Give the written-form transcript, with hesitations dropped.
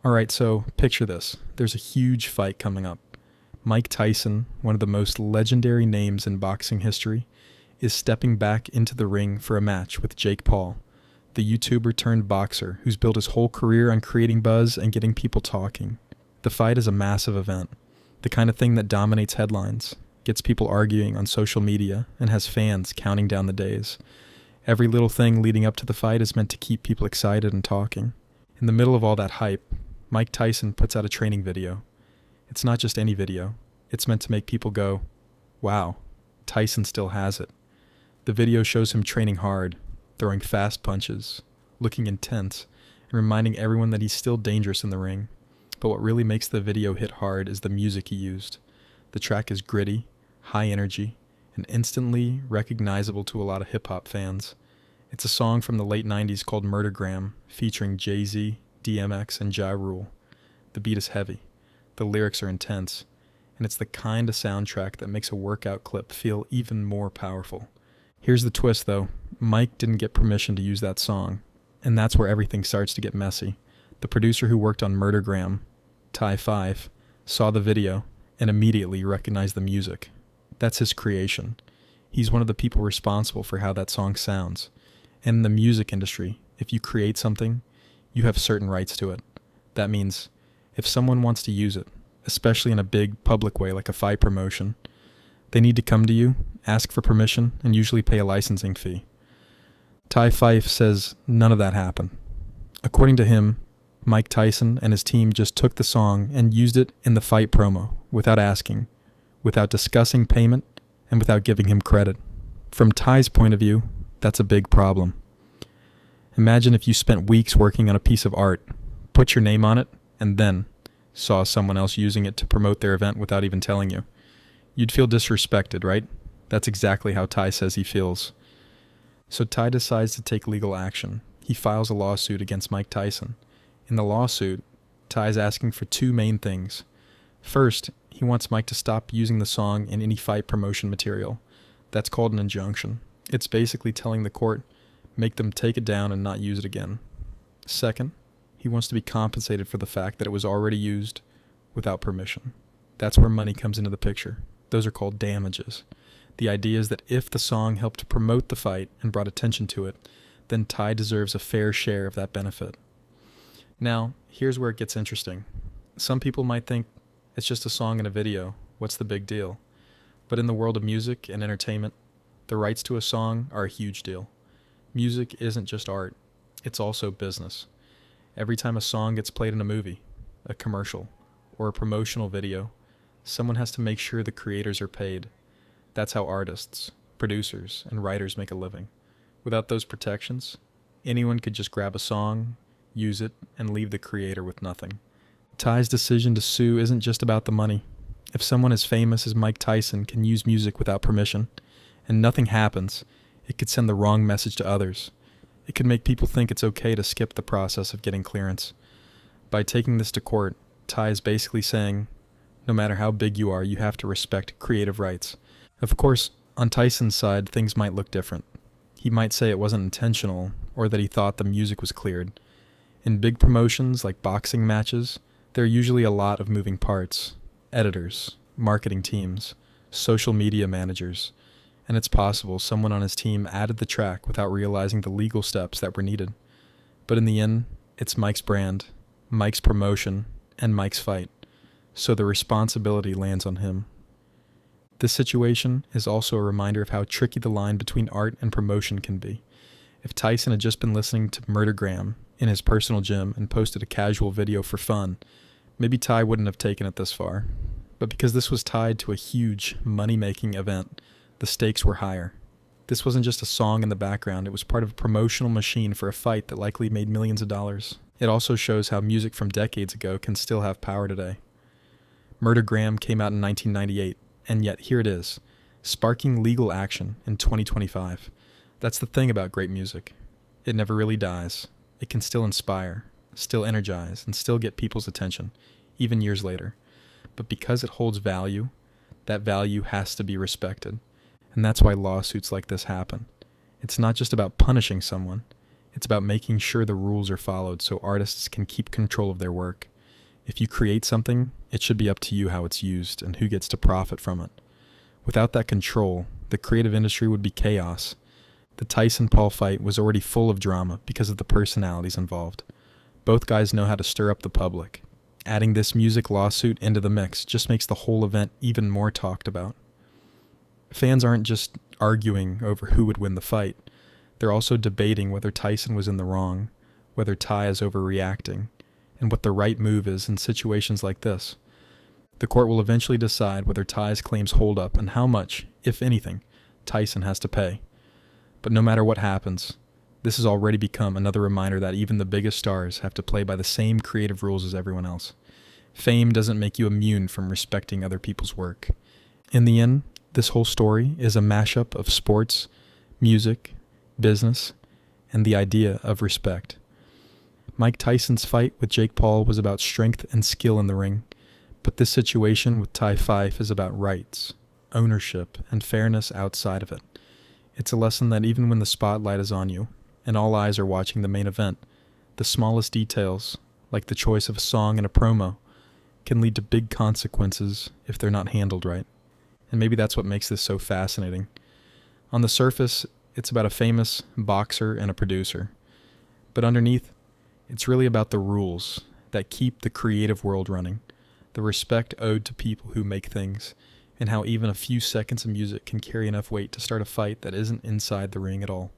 Alright, so picture this. There's a huge fight coming up. Mike Tyson, one of the most legendary names in boxing history, is stepping back into the ring for a match with Jake Paul, the YouTuber turned boxer who's built his whole career on creating buzz and getting people talking. The fight is a massive event, the kind of thing that dominates headlines, gets people arguing on social media, and has fans counting down the days. Every little thing leading up to the fight is meant to keep people excited and talking. In the middle of all that hype, Mike Tyson puts out a training video. It's not just any video. It's meant to make people go, wow, Tyson still has it. The video shows him training hard, throwing fast punches, looking intense, and reminding everyone that he's still dangerous in the ring. But what really makes the video hit hard is the music he used. The track is gritty, high energy, and instantly recognizable to a lot of hip-hop fans. It's a song from the late 90s called Murdergram, featuring Jay-Z, DMX, and Ja Rule. The beat is heavy, the lyrics are intense, and it's the kind of soundtrack that makes a workout clip feel even more powerful. Here's the twist though, Mike didn't get permission to use that song, and that's where everything starts to get messy. The producer who worked on Murdergram, Fyffe, saw the video and immediately recognized the music. That's his creation. He's one of the people responsible for how that song sounds. And in the music industry, if you create something, you have certain rights to it. That means if someone wants to use it, especially in a big public way like a fight promotion, they need to come to you, ask for permission, and usually pay a licensing fee. Fyffe says none of that happened. According to him, Mike Tyson and his team just took the song and used it in the fight promo without asking, without discussing payment, and without giving him credit. From Ty's point of view, that's a big problem. Imagine if you spent weeks working on a piece of art, put your name on it, and then saw someone else using it to promote their event without even telling you. You'd feel disrespected, right? That's exactly how Ty says he feels. So Ty decides to take legal action. He files a lawsuit against Mike Tyson. In the lawsuit, Ty's asking for two main things. First, he wants Mike to stop using the song in any fight promotion material. That's called an injunction. It's basically telling the court, make them take it down and not use it again. Second, he wants to be compensated for the fact that it was already used without permission. That's where money comes into the picture. Those are called damages. The idea is that if the song helped promote the fight and brought attention to it, then Ty deserves a fair share of that benefit. Now, here's where it gets interesting. Some people might think it's just a song and a video. What's the big deal? But in the world of music and entertainment, the rights to a song are a huge deal. Music isn't just art, it's also business. Every time a song gets played in a movie, a commercial, or a promotional video, someone has to make sure the creators are paid. That's how artists, producers, and writers make a living. Without those protections, anyone could just grab a song, use it, and leave the creator with nothing. Ty's decision to sue isn't just about the money. If someone as famous as Mike Tyson can use music without permission, and nothing happens, it could send the wrong message to others. It could make people think it's okay to skip the process of getting clearance. By taking this to court, Ty is basically saying, no matter how big you are, you have to respect creative rights. Of course, on Tyson's side, things might look different. He might say it wasn't intentional, or that he thought the music was cleared. In big promotions like boxing matches, there are usually a lot of moving parts. Editors, marketing teams, social media managers, and it's possible someone on his team added the track without realizing the legal steps that were needed. But in the end, it's Mike's brand, Mike's promotion, and Mike's fight, so the responsibility lands on him. This situation is also a reminder of how tricky the line between art and promotion can be. If Tyson had just been listening to Murdergram in his personal gym and posted a casual video for fun, maybe Ty wouldn't have taken it this far. But because this was tied to a huge money-making event, the stakes were higher. This wasn't just a song in the background, it was part of a promotional machine for a fight that likely made millions of dollars. It also shows how music from decades ago can still have power today. Murdergram came out in 1998, and yet here it is, sparking legal action in 2025. That's the thing about great music. It never really dies. It can still inspire, still energize, and still get people's attention, even years later. But because it holds value, that value has to be respected. And that's why lawsuits like this happen. It's not just about punishing someone. It's about making sure the rules are followed so artists can keep control of their work. If you create something, it should be up to you how it's used and who gets to profit from it. Without that control, the creative industry would be chaos. The Tyson-Paul fight was already full of drama because of the personalities involved. Both guys know how to stir up the public. Adding this music lawsuit into the mix just makes the whole event even more talked about. Fans aren't just arguing over who would win the fight. They're also debating whether Tyson was in the wrong, whether Ty is overreacting, and what the right move is in situations like this. The court will eventually decide whether Ty's claims hold up and how much, if anything, Tyson has to pay. But no matter what happens, this has already become another reminder that even the biggest stars have to play by the same creative rules as everyone else. Fame doesn't make you immune from respecting other people's work. In the end, this whole story is a mashup of sports, music, business, and the idea of respect. Mike Tyson's fight with Jake Paul was about strength and skill in the ring, but this situation with Ty Fyffe is about rights, ownership, and fairness outside of it. It's a lesson that even when the spotlight is on you, and all eyes are watching the main event, the smallest details, like the choice of a song and a promo, can lead to big consequences if they're not handled right. And maybe that's what makes this so fascinating. On the surface, it's about a famous boxer and a producer. But underneath, it's really about the rules that keep the creative world running, the respect owed to people who make things, and how even a few seconds of music can carry enough weight to start a fight that isn't inside the ring at all.